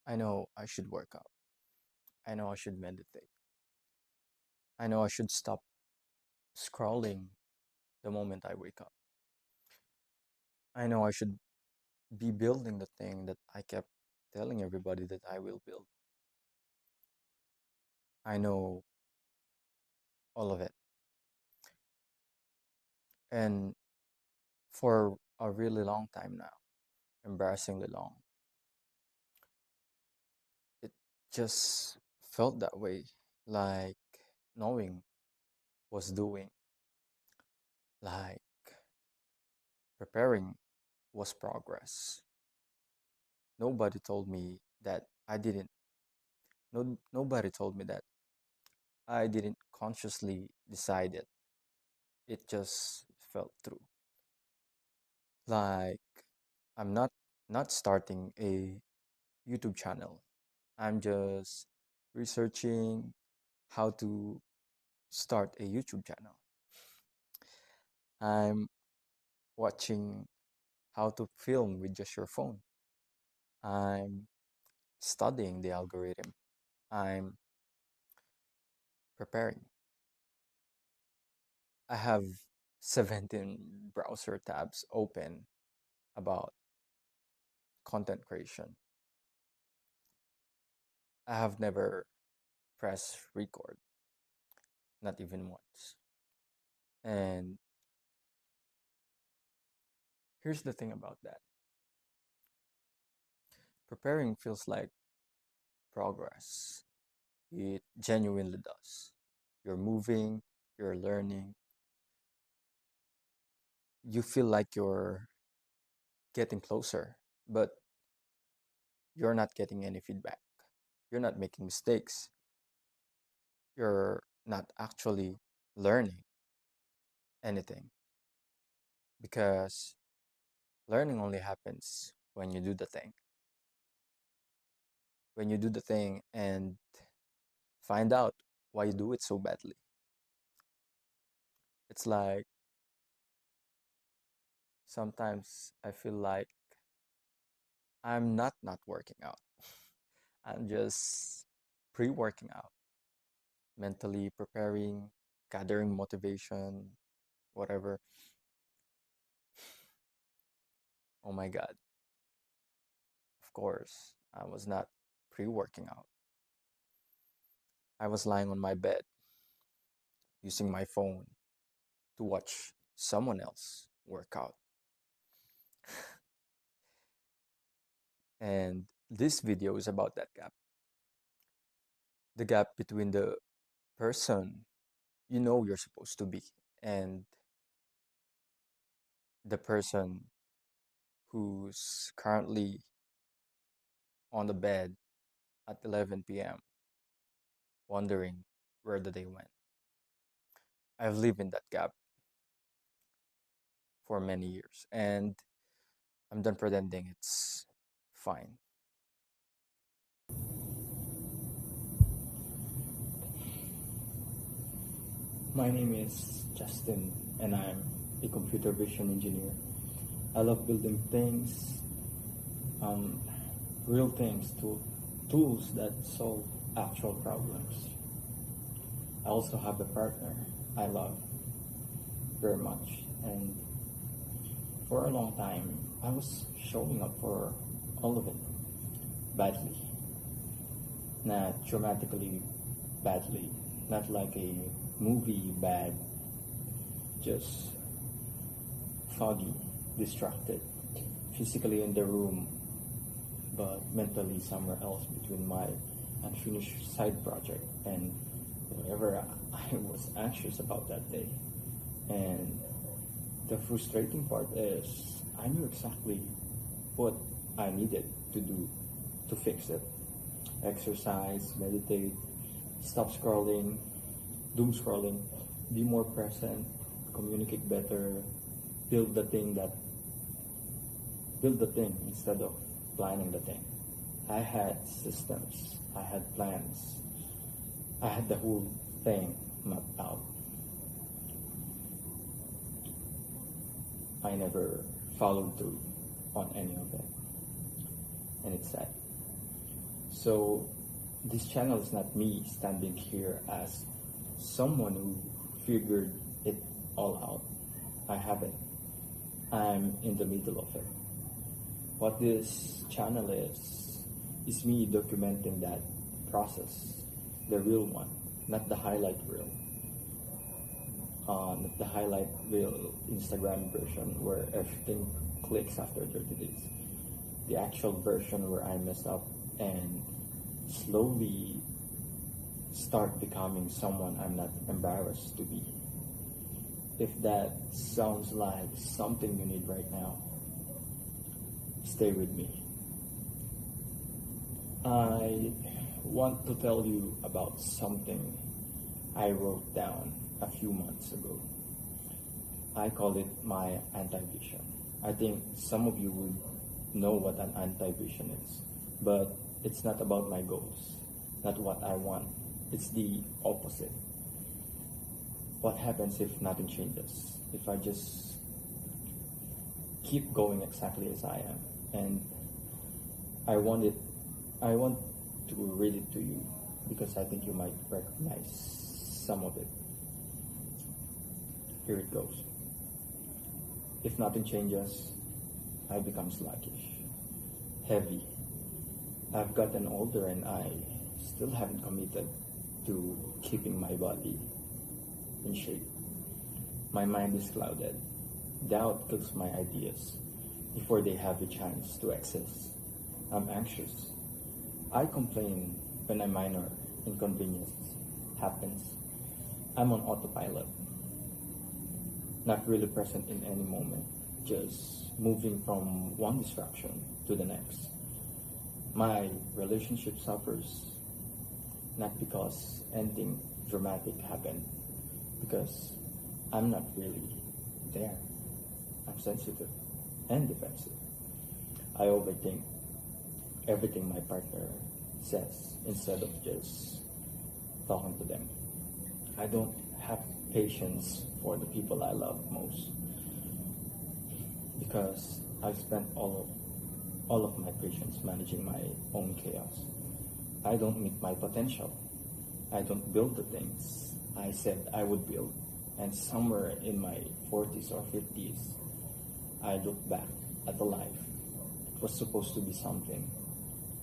I know I should work out. I know I should meditate. I know I should stop scrolling the moment I wake up. I know I should be building the thing that I kept telling everybody that I will build. I know all of it. And for a really long time now, embarrassingly long, it just felt that way, like knowing was doing, like preparing was progress. Nobody told me that I didn't. Nobody told me that I didn't consciously decide it. It just felt through. Like I'm not starting a YouTube channel. I'm just researching how to start a YouTube channel. I'm watching how to film with just your phone. I'm studying the algorithm. I'm preparing. I have 17 browser tabs open about content creation. I have never pressed record, not even once. And here's the thing about that: preparing feels like progress. It genuinely does. You're moving, you're learning, you feel like you're getting closer, but you're not getting any feedback. You're not making mistakes. You're not actually learning anything because learning only happens when you do the thing. When you do the thing and find out why you do it so badly. It's like sometimes I feel like I'm not working out. I'm just pre-working out, mentally preparing, gathering motivation, whatever. Oh my God. Of course, I was not pre-working out. I was lying on my bed using my phone to watch someone else work out. And this video is about that gap. The gap between the person you know you're supposed to be and the person who's currently on the bed at 11 p.m. wondering where the day went. I've lived in that gap for many years and I'm done pretending it's fine. My name is Justin and I'm a computer vision engineer. I love building things, um, real things, tools that solve actual problems. I also have a partner I love very much, and for a long time I was showing up for all of it badly, not dramatically badly, not like a movie bad, just foggy, distracted, physically in the room, but mentally somewhere else between my unfinished side project and whatever I was anxious about that day. And the frustrating part is I knew exactly what I needed to do to fix it. Exercise, meditate, stop scrolling, doom scrolling, be more present, communicate better, build the thing that build the thing instead of planning the thing. I had systems, I had plans, I had the whole thing mapped out. I never followed through on any of it, and it's sad. So this channel is not me standing here as someone who figured it all out. I haven't. I'm in the middle of it. What this channel is me documenting that process, the real one, not the highlight reel. Not the highlight reel Instagram version where everything clicks after 30 days. The actual version where I mess up and slowly start becoming someone I'm not embarrassed to be. If that sounds like something you need right now, stay with me. I want to tell you about something I wrote down a few months ago. I call it my anti-vision. I think some of you would know what an anti-vision is, but it's not about my goals, not what I want. It's the opposite. What happens if nothing changes? If I just keep going exactly as I am? And I want to read it to you because I think you might recognize some of it. Here it goes. If nothing changes, I become sluggish, heavy. I've gotten older and I still haven't committed to keeping my body in shape. My mind is clouded. Doubt kills my ideas before they have a chance to exist. I'm anxious. I complain when a minor inconvenience happens. I'm on autopilot, not really present in any moment, just moving from one distraction to the next. My relationship suffers, not because anything dramatic happened, because I'm not really there. I'm sensitive and defensive. I overthink everything my partner says instead of just talking to them. I don't have patience for the people I love most because I've spent all of my patience managing my own chaos. I don't meet my potential. I don't build the things I said I would build. And somewhere in my 40s or 50s, I look back at the life. It was supposed to be something,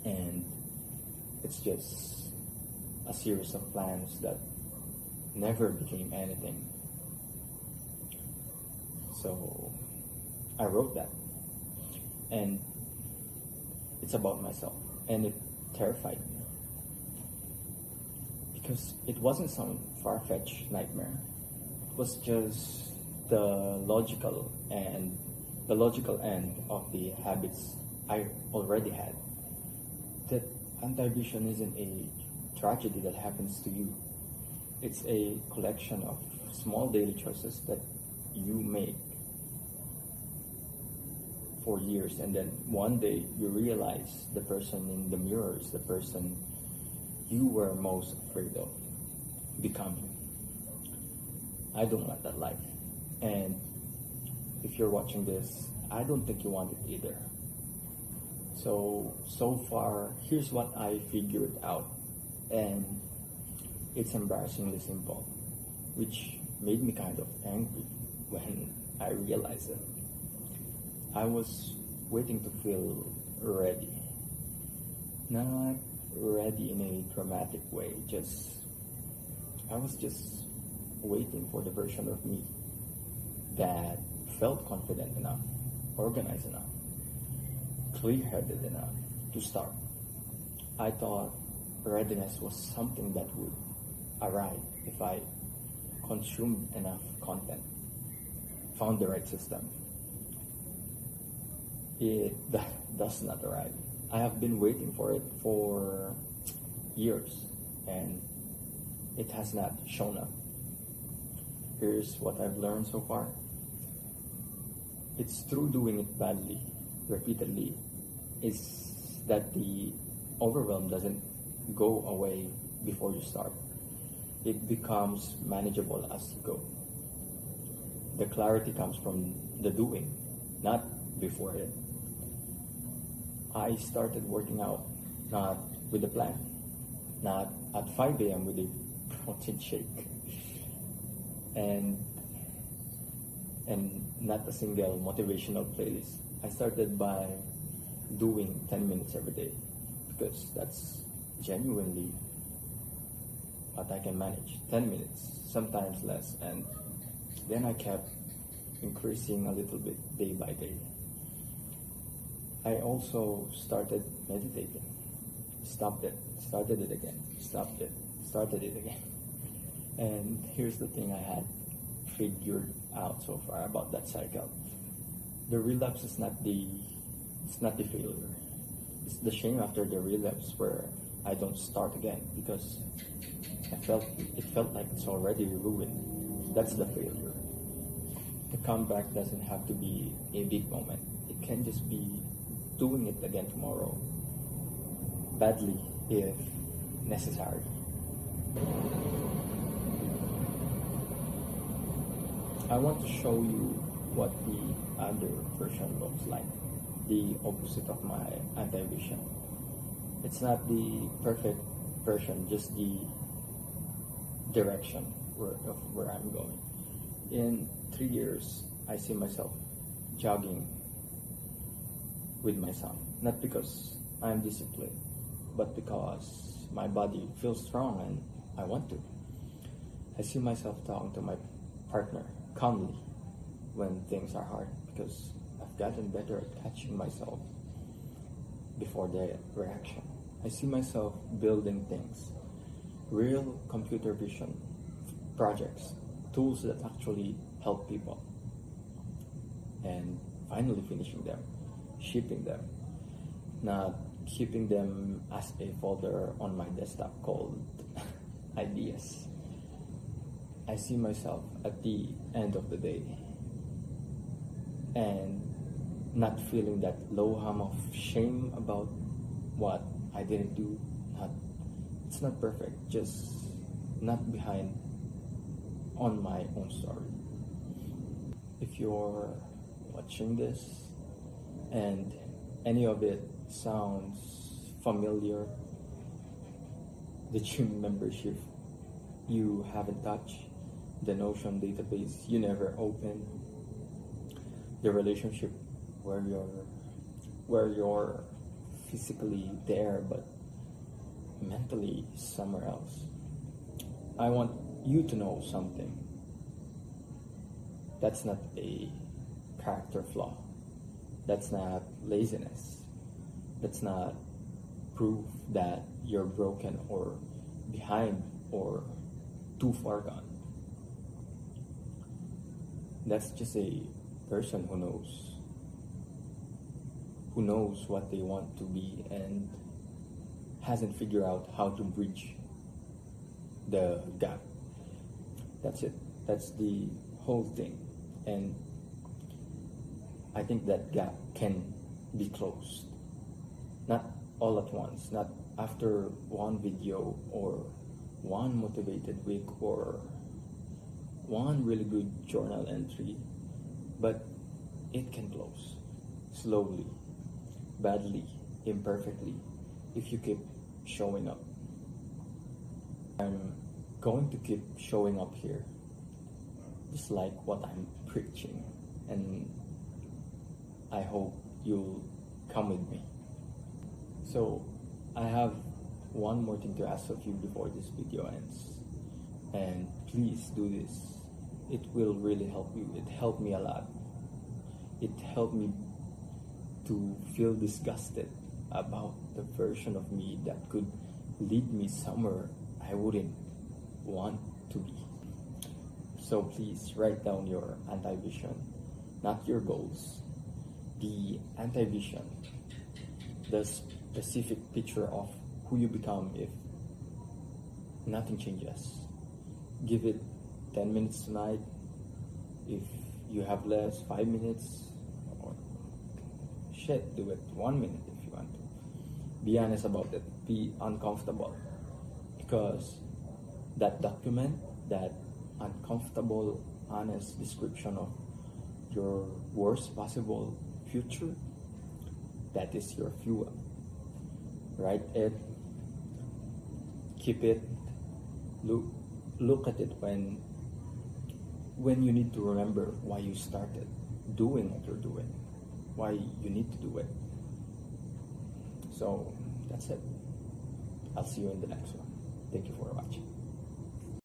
and it's just a series of plans that never became anything. So I wrote that, and it's about myself, and it terrified me because it wasn't some far-fetched nightmare. It was just the logical end of the habits I already had. That anti-vision isn't a tragedy that happens to you. It's a collection of small daily choices that you make for years, and then one day you realize the person in the mirror is the person you were most afraid of becoming. I don't want that life, and if you're watching this, I don't think you want it either. So far, here's what I figured out, and it's embarrassingly simple, which made me kind of angry when I realized it. I was waiting to feel ready. Not ready in a dramatic way, I was just waiting for the version of me that felt confident enough, organized enough, clear-headed enough to start. I thought readiness was something that would arrive if I consumed enough content, found the right system. That does not arrive. I have been waiting for it for years, and it has not shown up. Here's what I've learned so far. It's through doing it badly, repeatedly, is that the overwhelm doesn't go away before you start. It becomes manageable as you go. The clarity comes from the doing, not before it. I started working out not with a plan, not at 5 a.m. with a protein shake, and not a single motivational playlist. I started by doing 10 minutes every day because that's genuinely what I can manage. 10 minutes, sometimes less, and then I kept increasing a little bit day by day. I also started meditating. Stopped it, started it again, stopped it, started it again. And here's the thing I had figured out so far about that cycle. The relapse is not the failure. It's the shame after the relapse where I don't start again because it felt like it's already ruined. That's the failure. The comeback doesn't have to be a big moment. It can just be doing it again tomorrow, badly if necessary. I want to show you what the other version looks like, the opposite of my anti-vision. It's not the perfect version, just the direction of where I'm going. In 3 years, I see myself jogging with my son, not because I'm disciplined, but because my body feels strong and I want to. I see myself talking to my partner calmly when things are hard because I've gotten better at catching myself before the reaction. I see myself building things, real computer vision projects, tools that actually help people, and finally finishing them, shipping them, not keeping them as a folder on my desktop called ideas. I see myself at the end of the day and not feeling that low hum of shame about what I didn't do. It's not perfect, just not behind on my own story. If you're watching this and any of it sounds familiar, the gym membership you haven't touched, the Notion database you never opened, the relationship where you're physically there but mentally somewhere else, I want you to know something. That's not a character flaw. That's not laziness. That's not proof that you're broken or behind or too far gone. That's just a person who knows what they want to be and hasn't figured out how to bridge the gap. That's it. That's the whole thing. And I think that gap can be closed. Not all at once, not after one video or one motivated week or one really good journal entry, but it can close slowly, badly, imperfectly, if you keep showing up. I'm going to keep showing up here, just like what I'm preaching, and I hope you'll come with me. So I have one more thing to ask of you before this video ends, and please do this. It will really help you. It helped me a lot. It helped me to feel disgusted about the version of me that could lead me somewhere I wouldn't want to be. So please write down your anti-vision, not your goals. The anti-vision, the specific picture of who you become if nothing changes. Give it 10 minutes tonight. If you have less, 5 minutes, or do it 1 minute if you want to. Be honest about it. Be uncomfortable, because that document, that uncomfortable, honest description of your worst possible future, that is your fuel. write it, keep it, look at it when you need to remember why you started doing what you're doing, why you need to do it. So that's it. I'll see you in the next one. Thank you for watching.